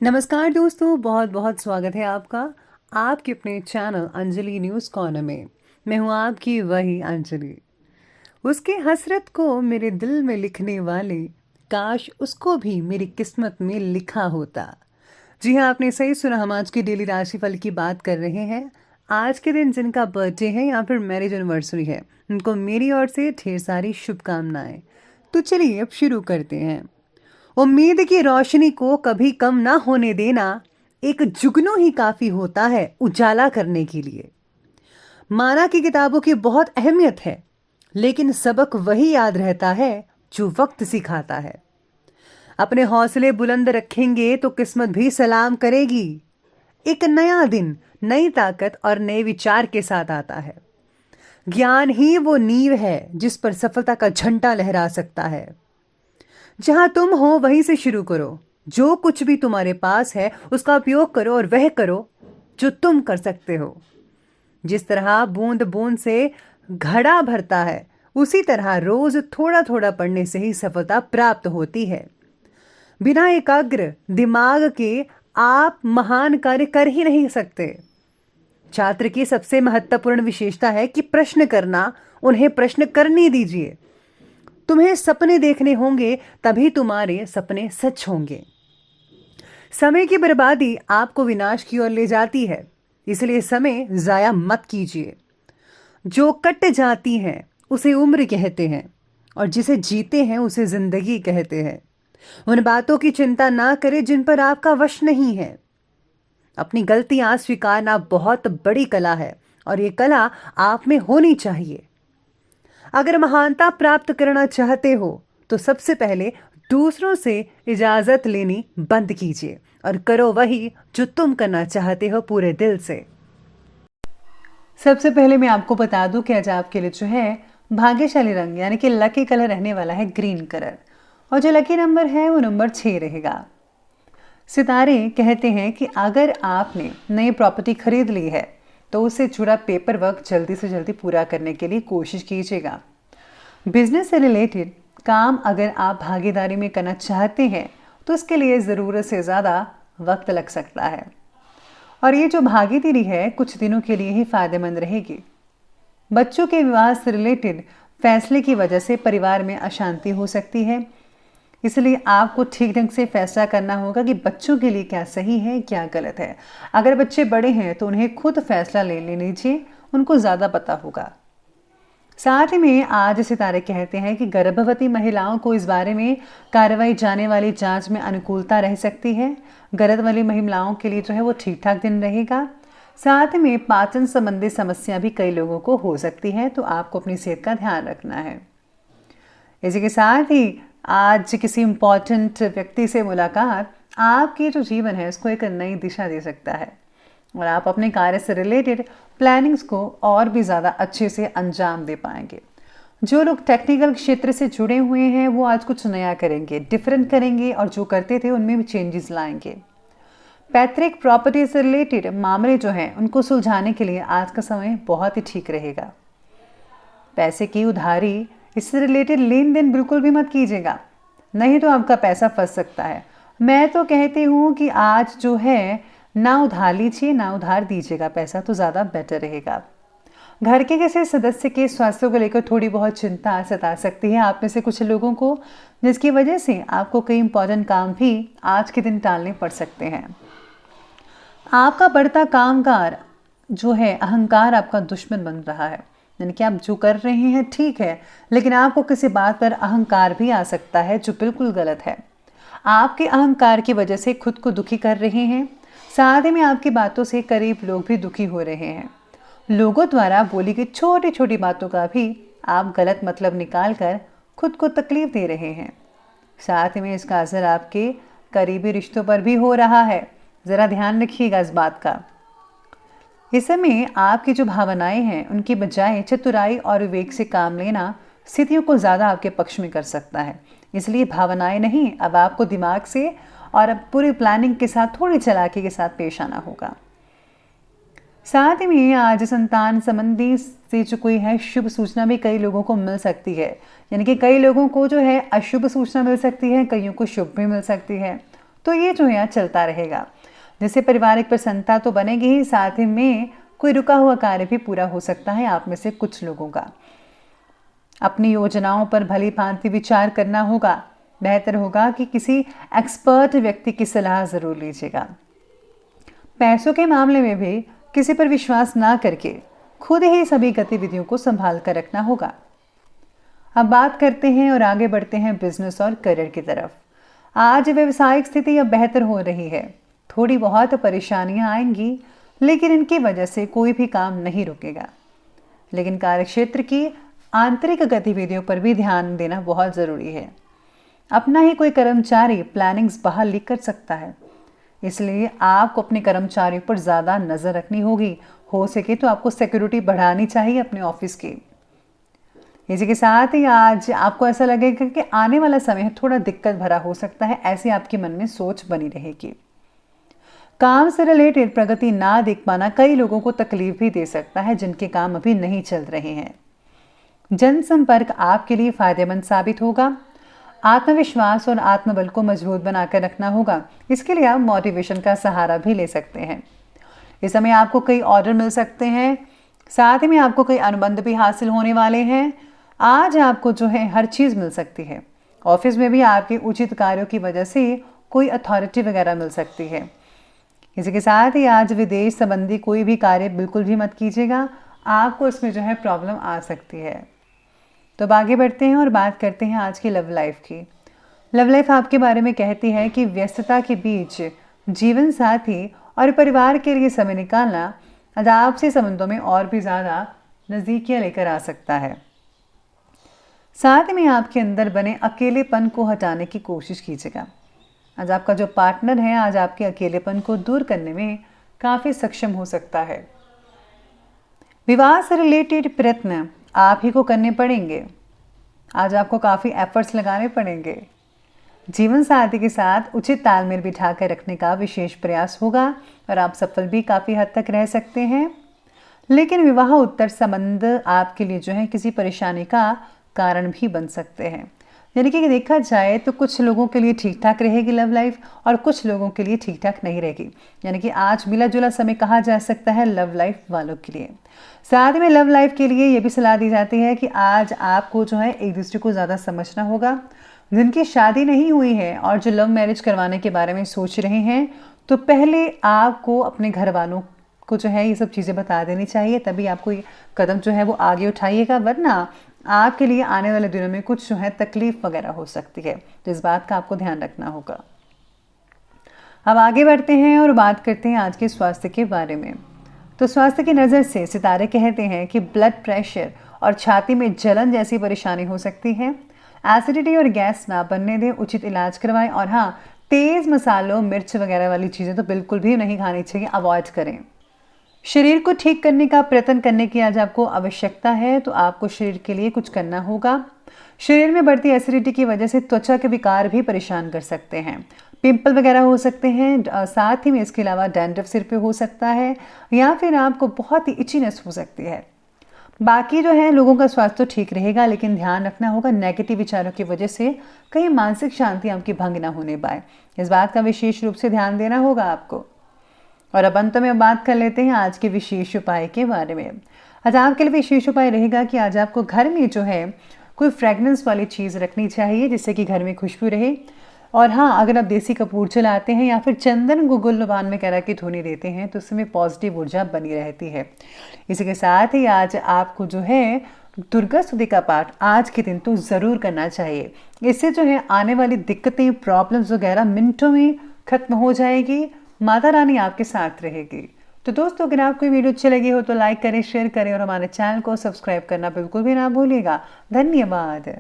नमस्कार दोस्तों, बहुत बहुत स्वागत है आपका आपके अपने चैनल अंजलि न्यूज़ कॉर्नर में। मैं हूं आपकी वही अंजलि। उसके हसरत को मेरे दिल में लिखने वाले, काश उसको भी मेरी किस्मत में लिखा होता। जी हाँ, आपने सही सुना। हम आज की डेली राशिफल की बात कर रहे हैं। आज के दिन जिनका बर्थडे है या फिर मैरिज एनिवर्सरी है, उनको मेरी ओर से ढेर सारी शुभकामनाएं। तो चलिए अब शुरू करते हैं। उम्मीद की रोशनी को कभी कम ना होने देना, एक जुगनू ही काफी होता है उजाला करने के लिए। माना कि किताबों की बहुत अहमियत है, लेकिन सबक वही याद रहता है जो वक्त सिखाता है। अपने हौसले बुलंद रखेंगे तो किस्मत भी सलाम करेगी। एक नया दिन नई ताकत और नए विचार के साथ आता है। ज्ञान ही वो नींव है जिस पर सफलता का झंडा लहरा सकता है। जहां तुम हो वहीं से शुरू करो। जो कुछ भी तुम्हारे पास है उसका उपयोग करो और वह करो जो तुम कर सकते हो। जिस तरह बूंद बूंद से घड़ा भरता है, उसी तरह रोज थोड़ा थोड़ा पढ़ने से ही सफलता प्राप्त होती है। बिना एकाग्र दिमाग के आप महान कार्य कर ही नहीं सकते। छात्र की सबसे महत्वपूर्ण विशेषता है कि प्रश्न करना। उन्हें प्रश्न करने दीजिए। तुम्हें सपने देखने होंगे, तभी तुम्हारे सपने सच होंगे। समय की बर्बादी आपको विनाश की ओर ले जाती है, इसलिए समय जाया मत कीजिए। जो कट जाती है उसे उम्र कहते हैं, और जिसे जीते हैं उसे जिंदगी कहते हैं। उन बातों की चिंता ना करें जिन पर आपका वश नहीं है। अपनी गलतियां स्वीकारना बहुत बड़ी कला है, और ये कला आप में होनी चाहिए। अगर महानता प्राप्त करना चाहते हो तो सबसे पहले दूसरों से इजाजत लेनी बंद कीजिए और करो वही जो तुम करना चाहते हो पूरे दिल से। सबसे पहले मैं आपको बता दूं कि आज आपके लिए जो है भाग्यशाली रंग यानी कि लकी कलर रहने वाला है ग्रीन कलर, और जो लकी नंबर है वो नंबर 6 रहेगा। सितारे कहते हैं कि अगर आपने नई प्रॉपर्टी खरीद ली है तो उससे जुड़ा पेपर वर्क जल्दी से जल्दी पूरा करने के लिए कोशिश कीजिएगा। बिजनेस से रिलेटेड काम अगर आप भागीदारी में करना चाहते हैं तो उसके लिए ज़रूरत से ज़्यादा वक्त लग सकता है, और ये जो भागीदारी है कुछ दिनों के लिए ही फायदेमंद रहेगी। बच्चों के विवाह से रिलेटेड फैसले की वजह से परिवार में अशांति हो सकती है, इसलिए आपको ठीक ढंग से फैसला करना होगा कि बच्चों के लिए क्या सही है क्या गलत है। अगर बच्चे बड़े हैं तो उन्हें खुद फैसला ले लीजिए, उनको ज़्यादा पता होगा। साथ ही में आज सितारे कहते हैं कि गर्भवती महिलाओं को इस बारे में कार्रवाई जाने वाली जांच में अनुकूलता रह सकती है। गर्भवती महिलाओं के लिए जो है वो ठीक ठाक दिन रहेगा। साथ में पाचन संबंधी समस्या भी कई लोगों को हो सकती है, तो आपको अपनी सेहत का ध्यान रखना है। इसी के साथ ही आज किसी इम्पोर्टेंट व्यक्ति से मुलाकात आपके जो जीवन है उसको एक नई दिशा दे सकता है, और आप अपने कार्य से रिलेटेड प्लानिंग्स को और भी ज़्यादा अच्छे से अंजाम दे पाएंगे। जो लोग टेक्निकल क्षेत्र से जुड़े हुए हैं वो आज कुछ नया करेंगे, डिफरेंट करेंगे, और जो करते थे उनमें भी चेंजेस लाएंगे। पैतृक प्रॉपर्टी से रिलेटेड मामले जो हैं उनको सुलझाने के लिए आज का समय बहुत ही ठीक रहेगा। पैसे की उधारी, इससे रिलेटेड लेन देन बिल्कुल भी मत कीजिएगा, नहीं तो आपका पैसा फंस सकता है। मैं तो कहती हूँ कि आज जो है ना उधार लीजिए ना उधार दीजिएगा, पैसा तो ज़्यादा बेटर रहेगा। घर के किसी सदस्य के स्वास्थ्य को लेकर थोड़ी बहुत चिंता सता सकती है आप में से कुछ लोगों को, जिसकी वजह से आपको कई इंपॉर्टेंट काम भी आज के दिन टालने पड़ सकते हैं। आपका बढ़ता कामकाज जो है, अहंकार आपका दुश्मन बन रहा है, यानी कि आप जो कर रहे हैं ठीक है, लेकिन आपको किसी बात पर अहंकार भी आ सकता है जो बिल्कुल गलत है। आपके अहंकार की वजह से खुद को दुखी कर रहे हैं, साथ ही में आपकी बातों से करीब लोग भी दुखी हो रहे हैं। लोगों द्वारा बोली गई छोटी छोटी बातों का भी आप गलत मतलब निकाल कर खुद को तकलीफ दे रहे हैं। साथ ही में इसका असर आपके करीबी रिश्तों पर भी हो रहा है, ज़रा ध्यान रखिएगा इस बात का। इस समय आपकी जो भावनाएं हैं उनकी बजाय चतुराई और विवेक से काम लेना स्थितियों को ज़्यादा आपके पक्ष में कर सकता है। इसलिए भावनाएं नहीं, अब आपको दिमाग से और अब पूरी प्लानिंग के साथ, थोड़ी चालाकी के साथ पेश आना होगा। साथ ही में आज संतान संबंधी से जो कोई है शुभ सूचना भी कई लोगों को मिल सकती है, यानी कि कई लोगों को जो है अशुभ सूचना मिल सकती है, कईयों को शुभ भी मिल सकती है। तो ये जो है चलता रहेगा, जिससे पारिवारिक प्रसन्नता तो बनेगी ही, साथ ही में कोई रुका हुआ कार्य भी पूरा हो सकता है आप में से कुछ लोगों का। अपनी योजनाओं पर भली भांति विचार करना होगा। बेहतर होगा कि किसी एक्सपर्ट व्यक्ति की सलाह ज़रूर लीजिएगा। पैसों के मामले में भी किसी पर विश्वास ना करके खुद ही सभी गतिविधियों को संभाल कर रखना होगा। अब बात करते हैं और आगे बढ़ते हैं बिजनेस और करियर की तरफ। आज व्यवसायिक स्थिति अब बेहतर हो रही है। थोड़ी बहुत परेशानियां आएंगी, लेकिन इनकी वजह से कोई भी काम नहीं रुकेगा। लेकिन कार्यक्षेत्र की आंतरिक गतिविधियों पर भी ध्यान देना बहुत ज़रूरी है। अपना ही कोई कर्मचारी प्लानिंग्स बहाली कर सकता है, इसलिए आपको अपने कर्मचारियों पर ज़्यादा नज़र रखनी होगी। हो सके तो आपको सिक्योरिटी बढ़ानी चाहिए अपने ऑफिस की। इसी के साथ ही आज आपको ऐसा लगेगा कि आने वाला समय थोड़ा दिक्कत भरा हो सकता है, ऐसी आपके मन में सोच बनी रहेगी। काम से रिलेटेड प्रगति ना देख पाना कई लोगों को तकलीफ भी दे सकता है, जिनके काम अभी नहीं चल रहे हैं। जनसंपर्क आपके लिए फायदेमंद साबित होगा। आत्मविश्वास और आत्मबल को मजबूत बनाकर रखना होगा। इसके लिए आप मोटिवेशन का सहारा भी ले सकते हैं। इस समय आपको कई ऑर्डर मिल सकते हैं, साथ ही में आपको कई अनुबंध भी हासिल होने वाले हैं। आज आपको जो है हर चीज़ मिल सकती है। ऑफिस में भी आपके उचित कार्यों की वजह से कोई अथॉरिटी वगैरह मिल सकती है। इसी के साथ ही आज विदेश संबंधी कोई भी कार्य बिल्कुल भी मत कीजिएगा, आपको इसमें जो है प्रॉब्लम आ सकती है। तो अब आगे बढ़ते हैं और बात करते हैं आज की लव लाइफ की। लव लाइफ आपके बारे में कहती है कि व्यस्तता के बीच जीवन साथी और परिवार के लिए समय निकालना आज आपसे संबंधों में और भी ज़्यादा नज़दीकियाँ लेकर आ सकता है। साथ में आपके अंदर बने अकेलेपन को हटाने की कोशिश कीजिएगा। आज आपका जो पार्टनर है आज आपके अकेलेपन को दूर करने में काफ़ी सक्षम हो सकता है। विवाह से रिलेटेड प्रयत्न आप ही को करने पड़ेंगे। आज आपको काफ़ी एफर्ट्स लगाने पड़ेंगे। जीवन साथी के साथ उचित तालमेल बिठा कर रखने का विशेष प्रयास होगा और आप सफल भी काफ़ी हद तक रह सकते हैं। लेकिन विवाह उत्तर संबंध आपके लिए जो है किसी परेशानी का कारण भी बन सकते हैं। यानी कि देखा जाए तो कुछ लोगों के लिए ठीक ठाक रहेगी लव लाइफ और कुछ लोगों के लिए ठीक ठाक नहीं रहेगी। यानी कि आज मिला जुला समय कहा जा सकता है लव लाइफ वालों के लिए। साथ में लव लाइफ के लिए ये भी सलाह दी जाती है कि आज आपको जो है एक दूसरे को ज़्यादा समझना होगा। जिनकी शादी नहीं हुई है और जो लव मैरिज करवाने के बारे में सोच रहे हैं, तो पहले आपको अपने घर वालों को जो है ये सब चीज़ें बता देनी चाहिए, तभी आपको ये कदम जो है वो आगे उठाइएगा, वरना आपके लिए आने वाले दिनों में कुछ जो है तकलीफ वगैरह हो सकती है। तो इस बात का आपको ध्यान रखना होगा। अब आगे बढ़ते हैं और बात करते हैं आज के स्वास्थ्य के बारे में। तो स्वास्थ्य की नज़र से सितारे कहते हैं कि ब्लड प्रेशर और छाती में जलन जैसी परेशानी हो सकती है। एसिडिटी और गैस ना बनने दें, उचित इलाज करवाएं और हाँ, तेज़ मसालों मिर्च वगैरह वाली चीज़ें तो बिल्कुल भी नहीं खानी चाहिए, अवॉइड करें। शरीर को ठीक करने का प्रयत्न करने की आज आपको आवश्यकता है, तो आपको शरीर के लिए कुछ करना होगा। शरीर में बढ़ती एसिडिटी की वजह से त्वचा के विकार भी परेशान कर सकते हैं। पिंपल वगैरह हो सकते हैं, साथ ही में इसके अलावा डैंड्रफ सिर पे हो सकता है या फिर आपको बहुत ही इचीनेस हो सकती है। बाकी जो है लोगों का स्वास्थ्य तो ठीक रहेगा, लेकिन ध्यान रखना होगा नेगेटिव विचारों की वजह से कहीं मानसिक शांति आपकी भंग ना होने पाए। इस बात का विशेष रूप से ध्यान देना होगा आपको। और अब अंत में बात कर लेते हैं आज के विशेष उपाय के बारे में। आज आपके लिए विशेष उपाय रहेगा कि आज आपको घर में जो है कोई फ्रेगनेंस वाली चीज़ रखनी चाहिए, जिससे कि घर में खुशबू रहे। और हाँ, अगर आप देसी कपूर चलाते हैं या फिर चंदन को गुलबान में करा के धुनी देते हैं, तो उसमें पॉजिटिव ऊर्जा बनी रहती है। इसी के साथ ही आज आपको जो है दुर्गा स्तुति का पाठ आज के दिन तो ज़रूर करना चाहिए। इससे जो है आने वाली दिक्कतें, प्रॉब्लम्स वगैरह मिनटों में खत्म हो जाएगी। माता रानी आपके साथ रहेगी। तो दोस्तों, अगर आपको वीडियो अच्छी लगी हो तो लाइक करें, शेयर करें और हमारे चैनल को सब्सक्राइब करना बिल्कुल भी ना भूलिएगा। धन्यवाद।